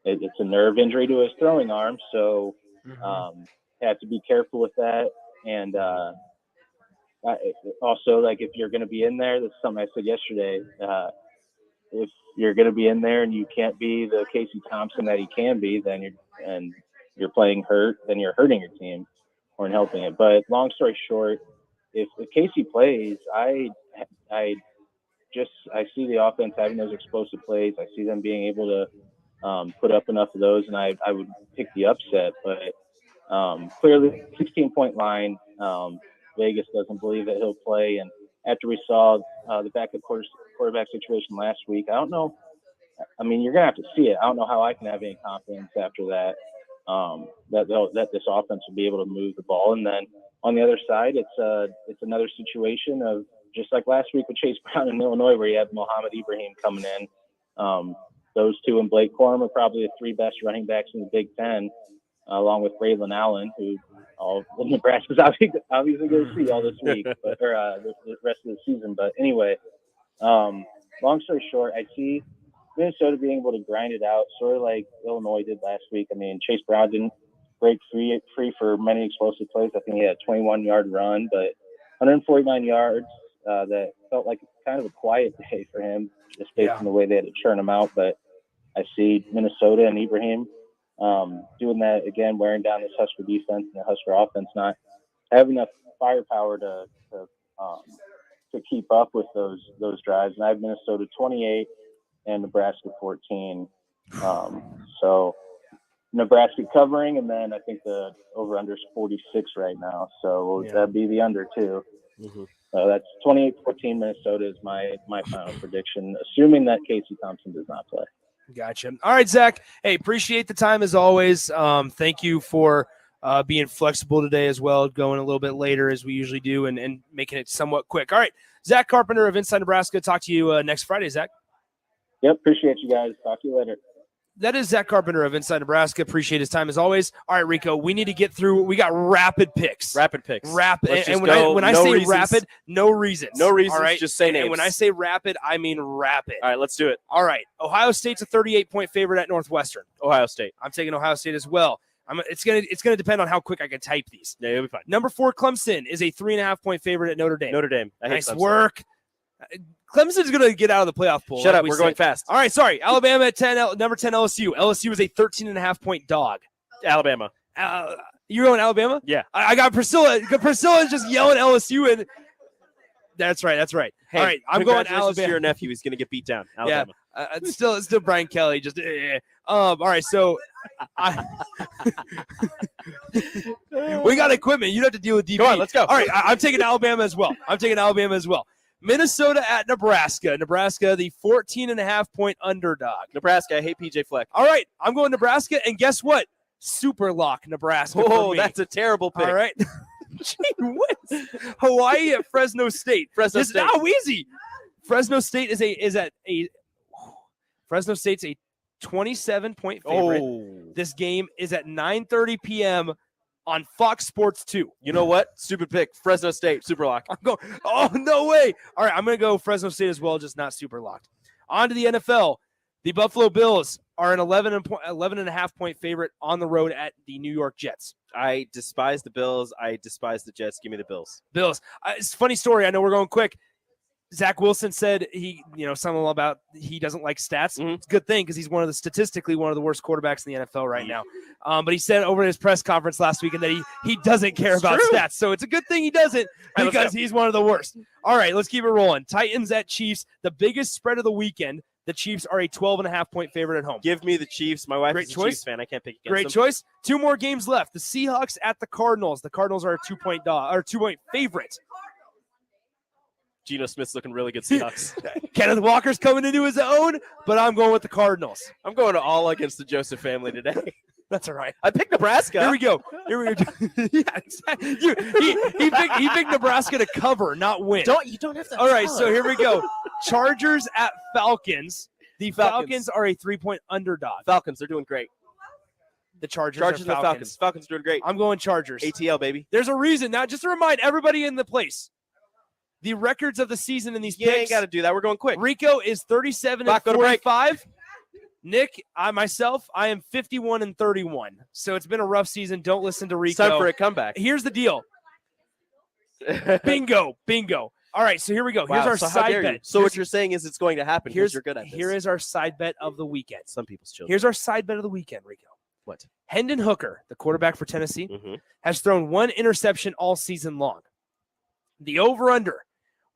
It's a nerve injury to his throwing arm, so have to be careful with that. And also, like, if you're going to be in there, that's something I said yesterday. If you're going to be in there and you can't be the Casey Thompson that he can be, then you're playing hurt, then you're hurting your team or helping it. But long story short, if Casey plays, I see the offense having those explosive plays. I see them being able to put up enough of those, and I would pick the upset. But clearly, 16-point line. Vegas doesn't believe that he'll play, and after we saw the backup quarterback situation last week, I don't know. I mean, you're gonna have to see it. I don't know how I can have any confidence after that that this offense will be able to move the ball. And then on the other side, it's another situation of just like last week with Chase Brown in Illinois, where you have Mohamed Ibrahim coming in. Those two and Blake Corum are probably the three best running backs in the Big Ten, along with Braylon Allen, who all Nebraska's obviously going to see all this week, or the rest of the season. But anyway, long story short, I see Minnesota being able to grind it out, sort of like Illinois did last week. I mean, Chase Brown didn't break free for many explosive plays. I think he had a 21-yard run, but 149 yards. That felt like kind of a quiet day for him, just based on the way they had to churn him out. But I see Minnesota and Ibrahim doing that again, wearing down this Husker defense and the Husker offense, not have enough firepower to keep up with those drives. And I have Minnesota 28 and Nebraska 14. So Nebraska covering, and then I think the over-under is 46 right now. So that'd be the under too. So that's 28-14 Minnesota is my final prediction, assuming that Casey Thompson does not play.
Gotcha. All right, Zach. Hey, appreciate the time as always. Thank you for being flexible today as well, going a little bit later as we usually do and making it somewhat quick. All right, Zach Carpenter of Inside Nebraska. Talk to you next Friday, Zach.
Yep, appreciate you guys. Talk to you later.
That is Zach Carpenter of Inside Nebraska. Appreciate his time as always. All right, Rico, we need to get through. We got rapid picks.
Rapid picks.
Rapid. And when I say rapid, no reasons.
No reasons.
All right?
Just say names.
And when I say rapid, I mean rapid.
All right, let's do it.
All right. Ohio State's a 38-point favorite at Northwestern.
Ohio State.
I'm taking Ohio State as well. It's gonna depend on how quick I can type these.
Yeah, you'll be fine.
Number 4, Clemson is a 3.5-point favorite at Notre Dame.
Notre Dame.
Nice work. Clemson's going to get out of the playoff pool.
Shut up. We're going fast.
All right, sorry. Alabama at 10, number 10 LSU. LSU is a 13.5-point dog.
Alabama.
You're going Alabama?
Yeah.
I got Priscilla. Priscilla's just yelling LSU. And that's right.
Hey,
all right, I'm going Alabama.
To your nephew. He's going to get beat down. Alabama.
Yeah. It's still Brian Kelly. Just all right, so we got equipment. You don't have to deal with DP.
Go on, let's go.
All right, I'm taking Alabama as well. Minnesota at Nebraska. Nebraska, the 14.5-point underdog.
Nebraska, I hate PJ Fleck.
All right, I'm going Nebraska, and guess what? Super lock Nebraska.
Oh, that's a terrible pick.
All right. Gee whiz. Hawaii at Fresno State.
Fresno State.
Now easy. Fresno State Fresno State's a 27-point favorite.
Oh.
This game is at 9:30 p.m. on Fox Sports 2.
You know what? Stupid pick. Fresno State, super lock.
I'm going, oh, no way. All right, I'm going to go Fresno State as well, just not super locked. On to the NFL. The Buffalo Bills are an 11.5-point favorite on the road at the New York Jets.
I despise the Bills. I despise the Jets. Give me the Bills.
Bills. It's a funny story. I know we're going quick. Zach Wilson said something about he doesn't like stats.
Mm-hmm.
It's a good thing because he's statistically one of the worst quarterbacks in the NFL right now. But he said over his press conference last week that he doesn't care about stats. So it's a good thing he doesn't because he's one of the worst. All right, let's keep it rolling. Titans at Chiefs, the biggest spread of the weekend. The Chiefs are a 12.5-point favorite at home.
Give me the Chiefs. My wife
Great
is
choice.
a Chiefs fan. I can't pick against
Great
them.
choice. 2 more games left. The Seahawks at the Cardinals. The Cardinals are a 2-point favorite.
Geno Smith's looking really good, Seahawks.
Kenneth Walker's coming into his own, but I'm going with the Cardinals.
I'm going to all against the Joseph family today.
That's all right.
I picked Nebraska.
Here we go. Yeah, exactly. He picked Nebraska to cover, not win.
You don't have to.
All right, so here we go. Chargers at Falcons. The Falcons are a 3-point underdog.
Falcons, they're doing great.
The Chargers
and the Falcons. Falcons are doing great.
I'm going Chargers.
ATL, baby.
There's a reason. Now, just to remind everybody in the place, the records of the season in these picks.
You ain't got to do that. We're going quick.
Rico is 37-45. Nick, I am 51-31. So it's been a rough season. Don't listen to Rico.
It's time for a comeback.
Here's the deal. Bingo. All right, so here we go.
Wow,
here's our side bet.
So what you're saying is it's going to happen because you're good at this.
Here is our side bet of the weekend.
Some people's children.
Here's our side bet of the weekend, Rico.
What?
Hendon Hooker, the quarterback for Tennessee, has thrown 1 interception all season long. The over-under,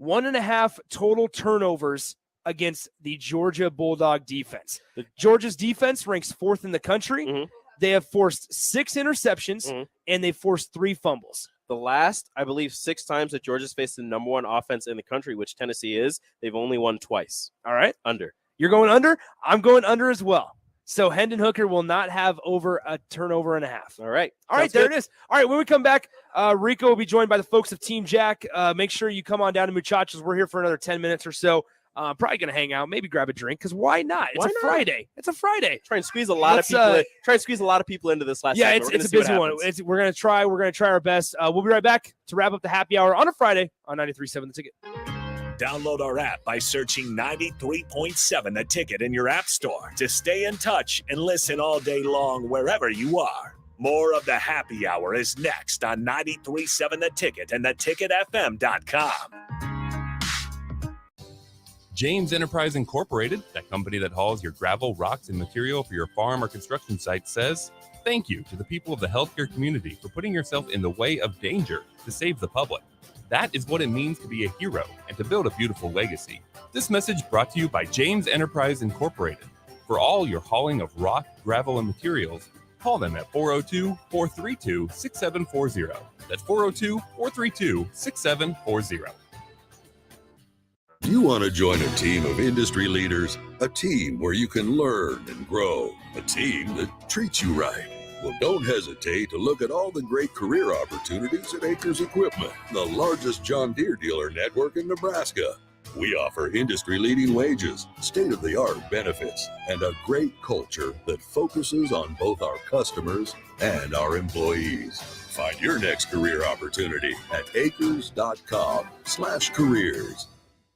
1.5 total turnovers against the Georgia Bulldog defense. Georgia's defense ranks 4th in the country. They have forced 6 interceptions, and they've forced 3 fumbles.
The last, I believe, 6 times that Georgia's faced the number 1 offense in the country, which Tennessee is, they've only won twice.
All right.
Under.
You're going under? I'm going under as well. So Hendon Hooker will not have over a turnover and a half.
All right.
All right, there it is. All right, when we come back, Rico will be joined by the folks of Team Jack. Make sure you come on down to Muchachos. We're here for another 10 minutes or so. Probably going to hang out, maybe grab a drink, because why not? It's Friday. It's a Friday.
Try and squeeze a lot of people in. Try and squeeze a lot of people into this last segment.
It's a busy one. We're going to try our best. We'll be right back to wrap up the happy hour on a Friday on 93.7 The Ticket.
Download our app by searching 93.7 The Ticket in your app store to stay in touch and listen all day long wherever you are. More of the happy hour is next on 93.7 The Ticket and theticketfm.com.
James Enterprise Incorporated, that company that hauls your gravel, rocks, and material for your farm or construction site, says thank you to the people of the healthcare community for putting yourself in the way of danger to save the public. That is what it means to be a hero and to build a beautiful legacy. This message brought to you by James Enterprise Incorporated. For all your hauling of rock, gravel, and materials, call them at 402-432-6740. That's 402-432-6740.
you want to join a team of industry leaders, a team where you can learn and grow, a team that treats you right, well, don't hesitate to look at all the great career opportunities at Acres Equipment, the largest John Deere dealer network in Nebraska. We offer industry-leading wages, state-of-the-art benefits, and a great culture that focuses on both our customers and our employees. Find your next career opportunity at acres.com/careers.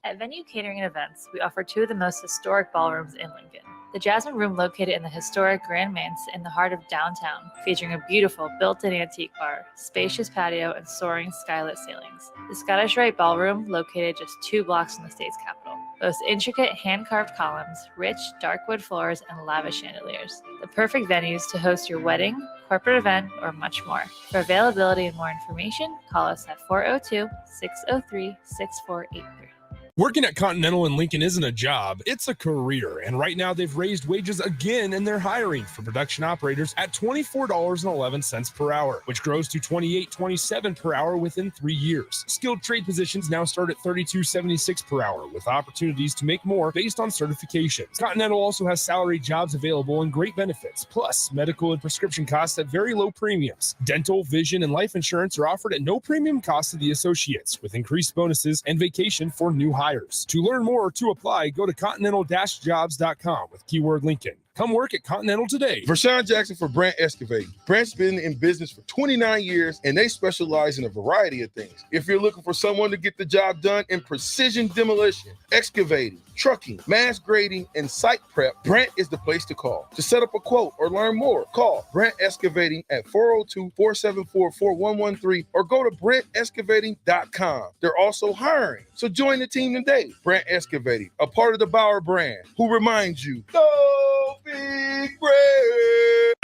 At Venue Catering and Events, we offer two of the most historic ballrooms in Lincoln. The Jasmine Room, located in the historic Grand Manse in the heart of downtown, featuring a beautiful built-in antique bar, spacious patio, and soaring skylit ceilings. The Scottish Rite Ballroom, located just 2 blocks from the state's capital, boasts intricate hand-carved columns, rich dark wood floors, and lavish chandeliers. The perfect venues to host your wedding, corporate event, or much more. For availability and more information, call us at 402-603-6483.
Working at Continental in Lincoln isn't a job, it's a career. And right now they've raised wages again and they're hiring for production operators at $24.11 per hour, which grows to $28.27 per hour within 3 years. Skilled trade positions now start at $32.76 per hour with opportunities to make more based on certifications. Continental also has salary jobs available and great benefits, plus medical and prescription costs at very low premiums. Dental, vision, and life insurance are offered at no premium cost to the associates with increased bonuses and vacation for new hires. To learn more or to apply, go to continental-jobs.com with keyword Lincoln. Come work at Continental today.
Vershawn Jackson for Brandt Excavating. Brandt's been in business for 29 years, and they specialize in a variety of things. If you're looking for someone to get the job done in precision demolition, excavating, trucking, mass grading, and site prep, Brandt is the place to call. To set up a quote or learn more, call Brandt Excavating at 402-474-4113 or go to BrandtExcavating.com. They're also hiring, so join the team today. Brandt Excavating, a part of the Bauer brand, who reminds you, go Big Red!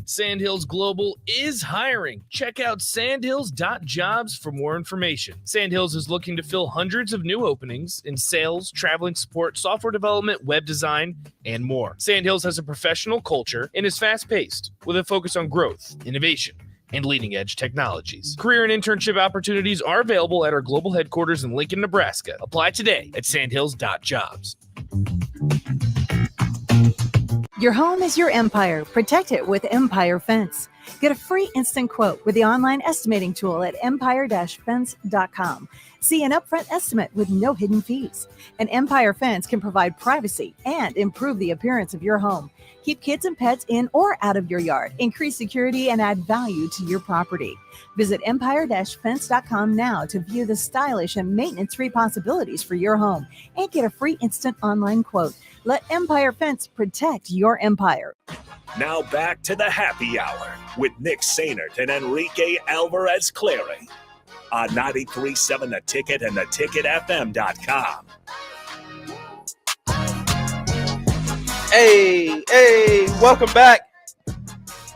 Sandhills Global is hiring. Check out sandhills.jobs for more information. Sandhills is looking to fill hundreds of new openings in sales, traveling support, software development, web design, and more. Sandhills has a professional culture and is fast-paced with a focus on growth, innovation, and leading-edge technologies. Career and internship opportunities are available at our global headquarters in Lincoln, Nebraska. Apply today at sandhills.jobs.
Your home is your empire. Protect it with Empire Fence. Get a free instant quote with the online estimating tool at empire-fence.com. See an upfront estimate with no hidden fees. An Empire Fence can provide privacy and improve the appearance of your home. Keep kids and pets in or out of your yard. Increase security and add value to your property. Visit empire-fence.com now to view the stylish and maintenance-free possibilities for your home and get a free instant online quote. Let Empire Fence protect your empire.
Now back to the happy hour with Nick Sainert and Enrique Alvarez Clary on 93.7 The Ticket and theticketfm.com.
Hey, welcome back.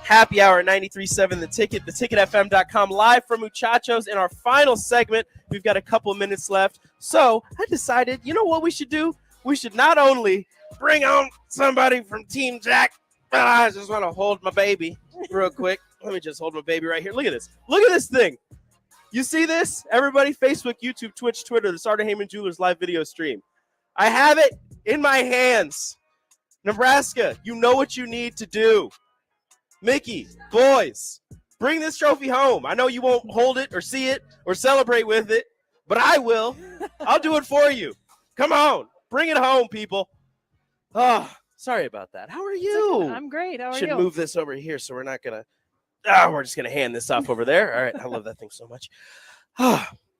Happy Hour 93.7 The Ticket, theticketfm.com, live from Muchachos in our final segment. We've got a couple minutes left. So I decided, you know what we should do? We should not only bring on somebody from Team Jack, but I just want to hold my baby real quick. Let me just hold my baby right here. Look at this. Look at this thing. You see this? Everybody, Facebook, YouTube, Twitch, Twitter, the Sartor Heyman Jewelers live video stream. I have it in my hands. Nebraska, you know what you need to do. Mickey, boys, bring this trophy home. I know you won't hold it or see it or celebrate with it, but I will. I'll do it for you. Come on. Bring it home, people. Oh, sorry about that. How are you?
I'm great. How are you?
Should move this over here so we're not going to. We're just going to hand this off over there. All right. I love that thing so much.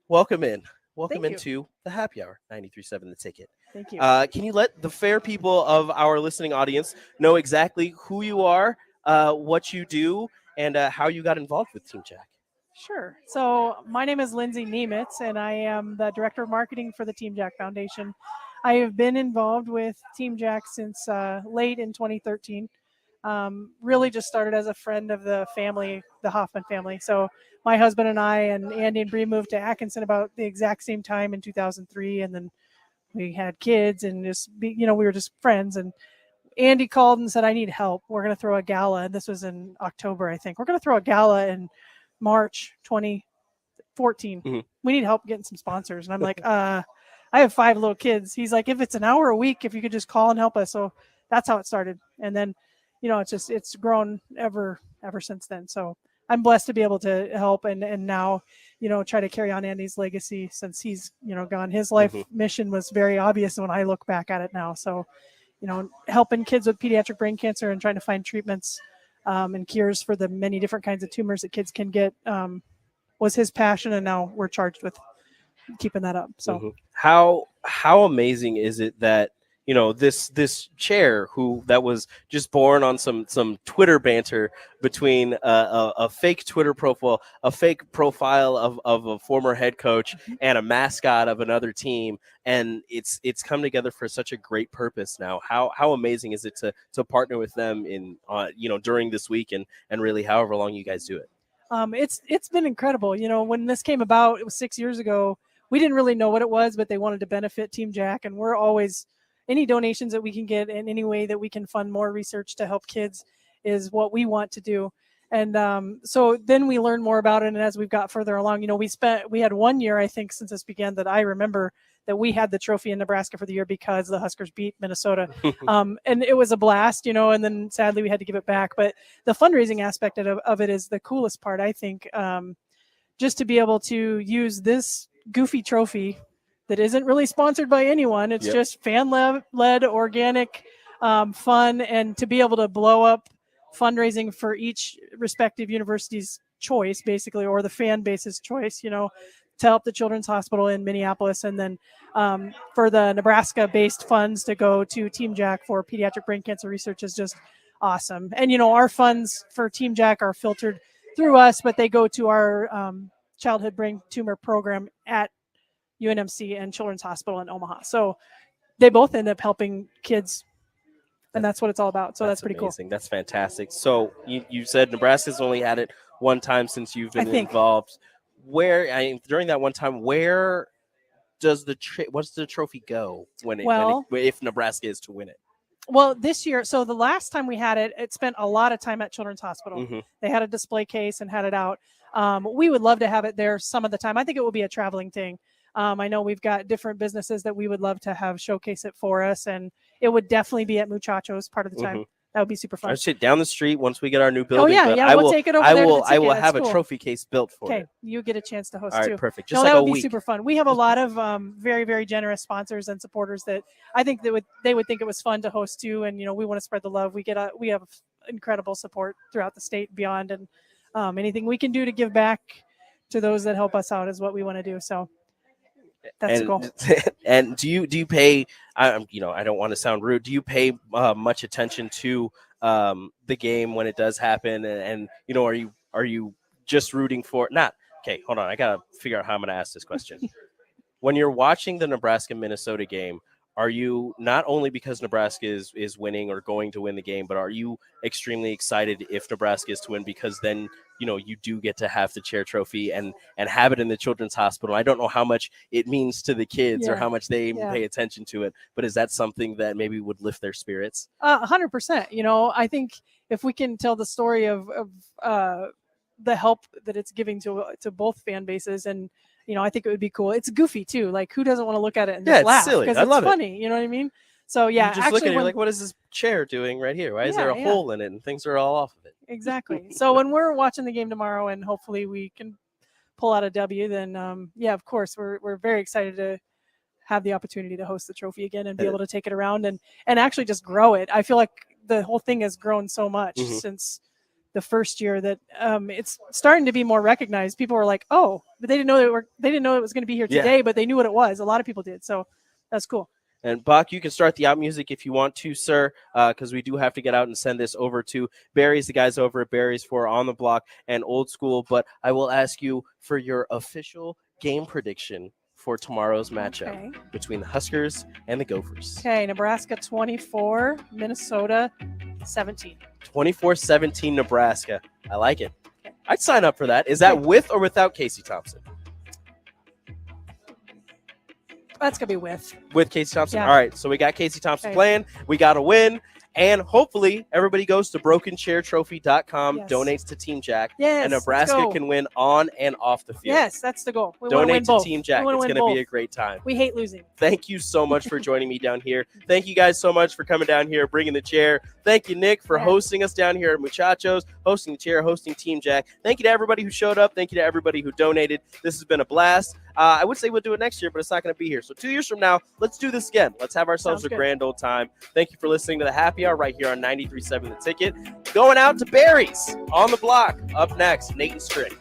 Welcome in. Welcome into the Happy Hour, 93.7 The Ticket.
Thank you.
Can you let the fair people of our listening audience know exactly who you are, what you do, and how you got involved with Team Jack?
Sure. So my name is Lindsay Nemitz, and I am the Director of Marketing for the Team Jack Foundation. I have been involved with Team Jack since late in 2013. Really just started as a friend of the family, the Hoffman family. So my husband and I and Andy and Bree moved to Atkinson about the exact same time in 2003. And then we had kids and just, we were just friends. And Andy called and said, I need help. We're going to throw a gala. And this was in October, I think. We're going to throw a gala in March 14.
Mhm.
We need help getting some sponsors. And I'm like, I have 5 little kids. He's like, if it's an hour a week, if you could just call and help us. So that's how it started. And then, it's grown ever since then. So I'm blessed to be able to help and now, try to carry on Andy's legacy since he's, gone. His life mission was very obvious when I look back at it now. So, helping kids with pediatric brain cancer and trying to find treatments and cures for the many different kinds of tumors that kids can get was his passion. And now we're charged with keeping that up. So
how amazing is it that this chair that was just born on some Twitter banter between a fake Twitter profile, a fake profile of a former head coach and a mascot of another team, and it's come together for such a great purpose now. How amazing is it to partner with them in during this week and really however long you guys do it?
It's been incredible. When this came about, it was 6 years ago. We didn't really know what it was, but they wanted to benefit Team Jack, and we're always any donations that we can get in any way that we can fund more research to help kids is what we want to do. And so then we learned more about it. And as we've got further along, we had 1 year, I think, since this began that I remember that we had the trophy in Nebraska for the year because the Huskers beat Minnesota. And it was a blast, and then sadly we had to give it back. But the fundraising aspect of it is the coolest part, I think, just to be able to use this goofy trophy that isn't really sponsored by anyone. It's just fan-led, organic, fun, and to be able to blow up fundraising for each respective university's choice, basically, or the fan base's choice, to help the Children's Hospital in Minneapolis, and then for the Nebraska-based funds to go to Team Jack for pediatric brain cancer research is just awesome. And, our funds for Team Jack are filtered through us, but they go to our childhood brain tumor program at UNMC and Children's Hospital in Omaha. So they both end up helping kids, and that's what it's all about. So that's pretty
amazing. Cool. That's fantastic. So you said Nebraska's only had it one time since you've been involved. During that one time, where does what's the trophy go if Nebraska is to win it?
Well, this year, so the last time we had it, it spent a lot of time at Children's Hospital. They had a display case and had it out. We would love to have it there some of the time. I think it will be a traveling thing. I know we've got different businesses that we would love to have showcase it for us, and it would definitely be at Muchachos part of the time. That would be super fun.
I'll sit down the street once we get our new building.
We'll take it over there.
I will have a trophy case built for it.
Okay, you get a chance to host too.
All right, perfect.
That would be super fun. We have a lot of very, very generous sponsors and supporters that I think they would think it was fun to host too. And we want to spread the love. We have incredible support throughout the state and beyond, and anything we can do to give back to those that help us out is what we want to do. So. That's the goal.
And do you pay? I don't want to sound rude. Do you pay much attention to the game when it does happen? And are you just rooting for? Not okay. Hold on. I gotta figure out how I'm gonna ask this question. When you're watching the Nebraska-Minnesota game, are you not only because Nebraska is winning or going to win the game, but are you extremely excited if Nebraska is to win because then you do get to have the chair trophy and have it in the Children's Hospital? I don't know how much it means to the kids or how much they pay attention to it, but is that something that maybe would lift their spirits?
100%. I think if we can tell the story of the help that it's giving to both fan bases, and I think it would be cool. It's goofy too. Like, who doesn't want to look at it and just laugh?
Silly.
Because
I love
it's funny. You know what I mean? So
you just look at it, you're like, what is this chair doing right here? Why is there a hole in it and things are all off of it?
Exactly. So when we're watching the game tomorrow and hopefully we can pull out a W, then of course we're very excited to have the opportunity to host the trophy again and be able to take it around and actually just grow it. I feel like the whole thing has grown so much since the first year that it's starting to be more recognized. People were like, oh, but they didn't know it was going to be here today, but they knew what it was. A lot of people did. So that's cool.
And Bach, you can start the out music if you want to, sir, because we do have to get out and send this over to Barry's, the guys over at Barry's for On the Block and Old School. But I will ask you for your official game prediction for tomorrow's matchup between the Huskers and the Gophers.
Okay, Nebraska 24, Minnesota 17.
24-17 Nebraska. I like it. I'd sign up for that. Is that with or without Casey Thompson?
That's going to be with.
With Casey Thompson?
Yeah.
All right, so we got Casey Thompson playing. We got a win. And hopefully everybody goes to brokenchairtrophy.com,
Yes.
donates to Team Jack,
Yes,
and
let's
Nebraska
go.
can win on and off the field.
Yes, that's the goal. We wanna win
Donate to
both.
Team Jack.
We wanna
It's
win
going to be
both.
a great time.
We hate losing.
Thank you so much for joining me down here. Thank you guys so much for coming down here, bringing the chair. Thank you, Nick, for hosting us down here at Muchachos, hosting the chair, hosting Team Jack. Thank you to everybody who showed up. Thank you to everybody who donated. This has been a blast. I would say we'll do it next year, but it's not going to be here. So 2 years from now, let's do this again. Let's have ourselves
Sounds
a
good.
grand old time. Thank you for listening to the Happy Hour right here on 93.7 The Ticket. Going out to Barry's on the block. Up next, Nate and Strick.